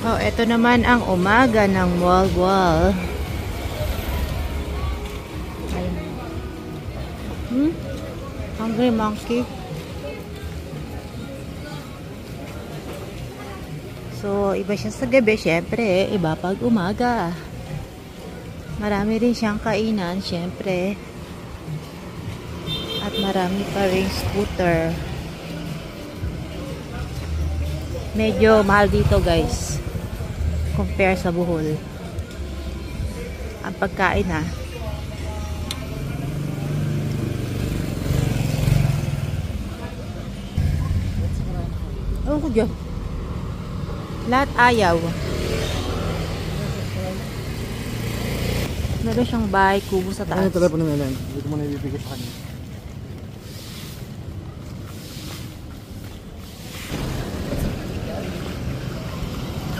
Oh, ito naman ang umaga ng Walwal. Hungry monkey. So, iba siya sa gabi. Syempre, iba pag umaga. Marami rin siyang kainan, syempre. At marami pa rin scooter. Medyo mahal dito, guys. Compare sa Bohol. Ang pagkain, ha. Oh, ko dyan. Lahat ayaw. Meron siyang bahay, kubo sa taas. Ano yung telepono nila? Hindi ko muna ibibigay sa kanya.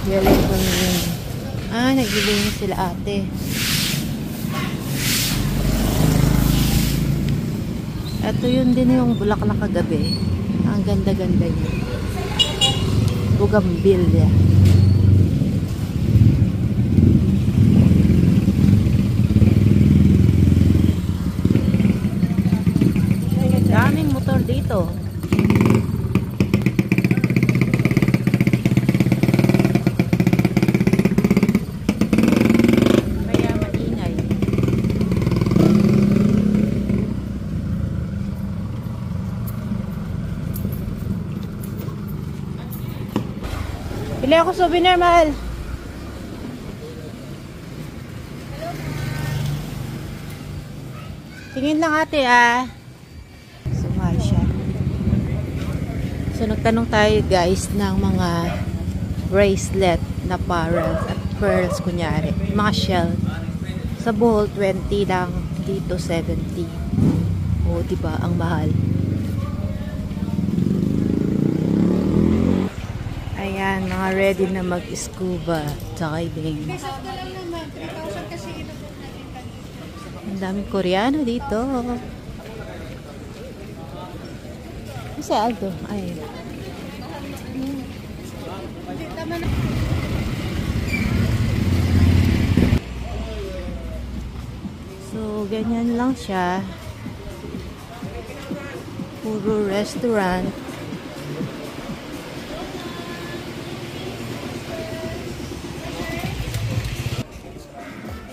Galing ko yun. Ah, naglilinis sila ate. Ito yun din yung bulaklak kagabi. Ang ganda-ganda niya. Bougainvillea. Daming motor dito. Kaya maingay. Bili ako souvenir, mahal. Tingin lang ate, ah. Sumay siya. So, nagtanong tayo, guys, ng mga bracelet na parels at pearls, kunyari. Mga shell. Sa Bohol, 20 lang. Dito, 70. O, diba? Ang mahal. Ayan, mga ready na mag-scuba diving. Ang daming Koreano dito. Kasi Aldo, ay. So, ganyan lang siya. Puro restaurant.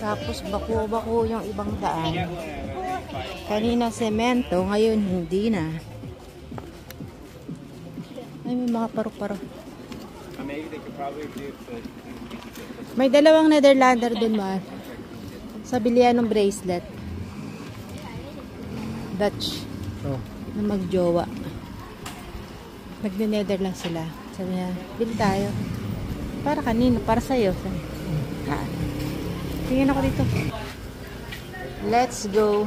Tapos bako-bako yung ibang daan. Kanina semento, ngayon hindi na. Ay, may mga paru-paro. May dalawang Netherlander dun, ma. Sa bilihan ng bracelet. Dutch. Oh. Na magjowa. Nagne-nether lang sila. Sabi niya, bili tayo. Para kanino? Para sa'yo. Tingin ako dito. Let's go.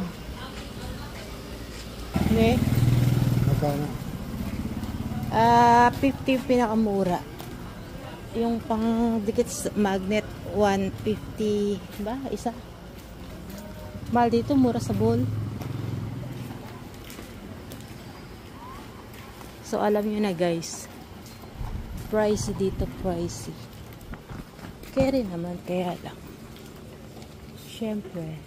Ne? Magkano? 50 pinakamura. Yung pang dikit magnet 150 ba? Isa. Mahal dito, mura sa Bohol. So alam niyo na, guys. Pricey dito, pricey. Kaya rin naman, kaya lang. Siyempre.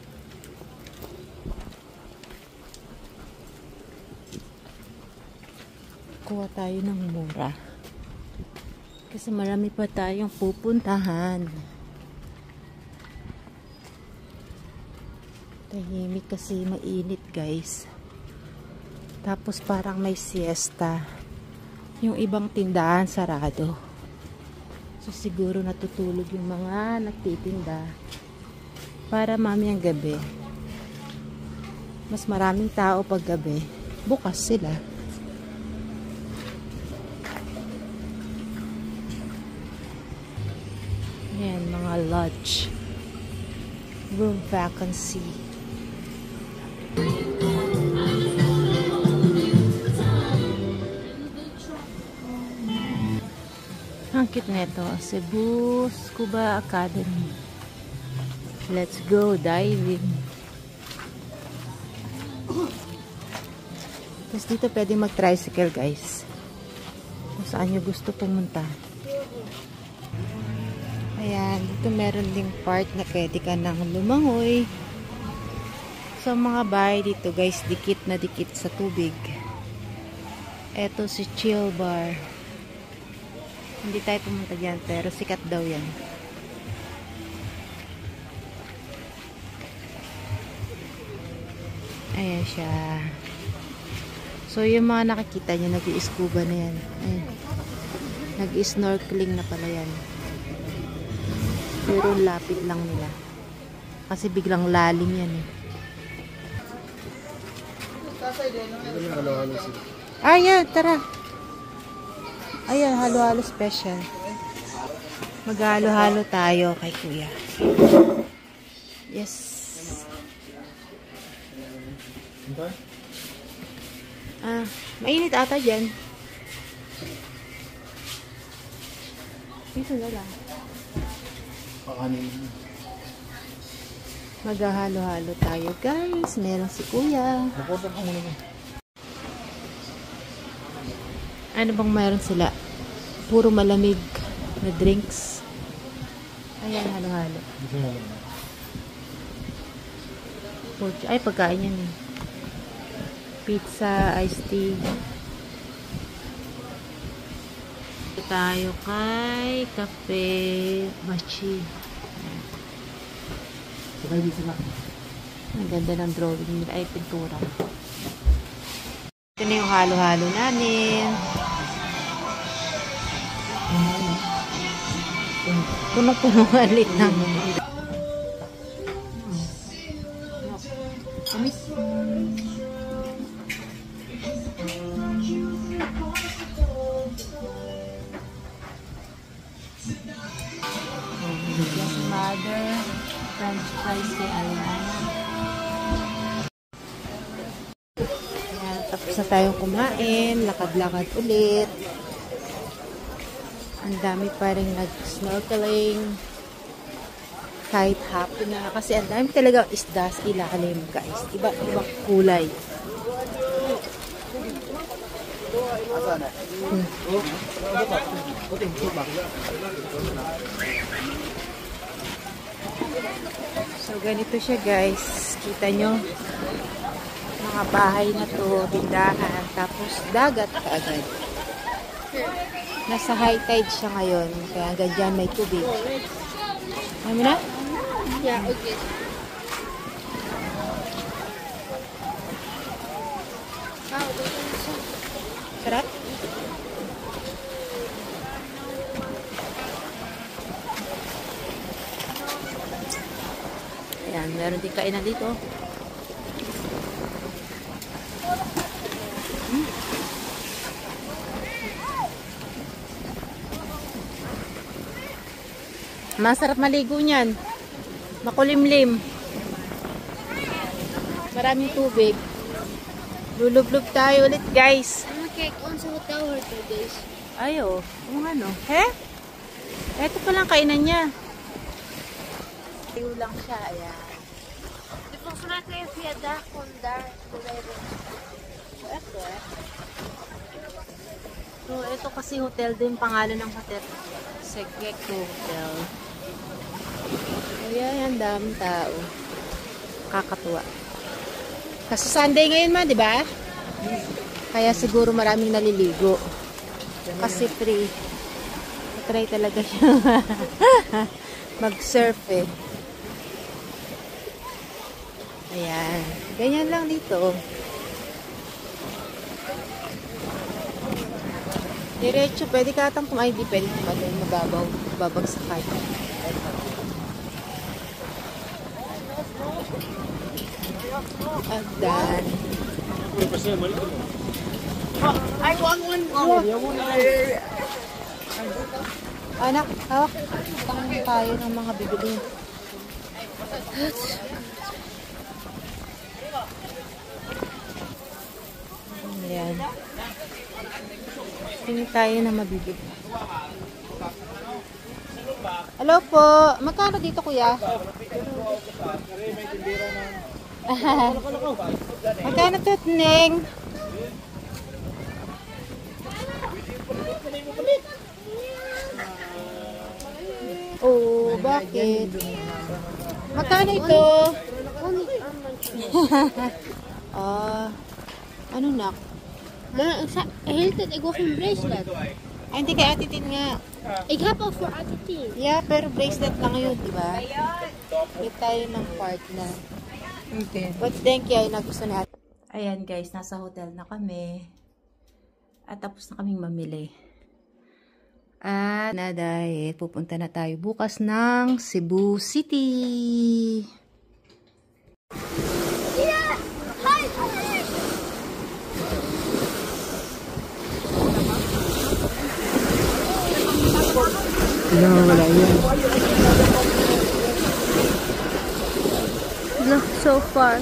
Kuha tayo ng mura. Kasi marami pa tayong pupuntahan. Tahimik kasi mainit, guys. Tapos parang may siesta. Yung ibang tindahan sarado. So siguro natutulog yung mga nagtitinda. Para mamayang gabi, mas maraming tao pag gabi, bukas sila. Ayan, mga lodge. Room vacancy. Ang cute nito, Cebu Scuba Academy. Let's go diving. Tapos dito pwede mag-tricycle, guys. Kung saan nyo gusto pumunta. Ayan, dito meron ding part na pwede ka nang lumangoy. So, mga bahay dito guys, dikit na dikit sa tubig. Eto si Chill Bar. Hindi tayo pumunta dyan, pero sikat daw yan. Ayan siya. So, yung mga nakikita nyo, nag-i-scuba na yan. Ayan. Nag-i-snorkeling na pala yan. Pero lapit lang nila. Kasi biglang lalim yan eh. Ayan, tara. Ayan, halo-halo special. Maghalo-halo tayo kay kuya. Yes. Mainit ata dyan. Dito na lang. Maghahalo-halo tayo guys. Meron si kuya. Ano bang meron sila? Puro malamig na drinks. Ayan, halo-halo. Ay, pagkain yan eh. Pizza, iced tea. Ito tayo kay Cafe Machi. Ang ganda ng drawing nila. Ay, pintura. Ito na yung halo-halo namin. Punong-punong alit ng kamis. Yes, mother. French fries kay Ariana. Ayan, tapos na tayong kumain. Lakad-lakad ulit. Ang dami pa rin nag-snorkeling. Kahit hapon na. Kasi ang dami talaga isda sa ilalim, guys. Iba-ibang kulay. So, ganito siya, guys. Kita nyo. Mga bahay na to, tindahan. Tapos, dagat kaagad. Nasa high tide siya ngayon. Kaya hanggang dyan may tubig. Ano mo na? Yeah, okay. Sarap? Ayan, meron din kainan dito. Masarap maligo niyan. Makulimlim. Maraming tubig. Lulublob tayo ulit, guys. Ano cake on sa hotel or 2 days? Ayo, kung ano. He? Eto pa lang kainan niya. Tayo lang siya, ayan. Det får såna här fjädda hundar. So, ito kasi hotel din, pangalan ng hotel. Segeko Hotel. Ayan, ang daming tao. Kakatuwa. Kasi Sunday ngayon ma, di ba? Kaya siguro maraming naliligo. Kasi free. Try talaga siya mag-surf eh. Ayan. Ganyan lang dito. Diretso, pwede ka atang kumain. Di pwede kumain. Mababaw. Babagsakan. Agdan. I want one. Anak, hawak. Tangan tayo ng mga bibili. Ayan. Tingin tayo na mabibili. Hello po. Magkano dito, kuya? Magkano to, Neng? Oh. bakit? Magkano ito? Only how much? Ano na? Hilton, ik wil geen bracelet. Ay, hindi kay Ate Tin nga. Ik heb al voor Ate Tien. Yeah, pero bracelet lang yun, di ba? Hindi tayo ng partner. Okay. But thank you, ay nagusto ni Ate. Ayan guys, nasa hotel na kami. At tapos na kaming mamili. At na dahil pupunta na tayo bukas ng Cebu City. Hindi na wala yan. Look so far.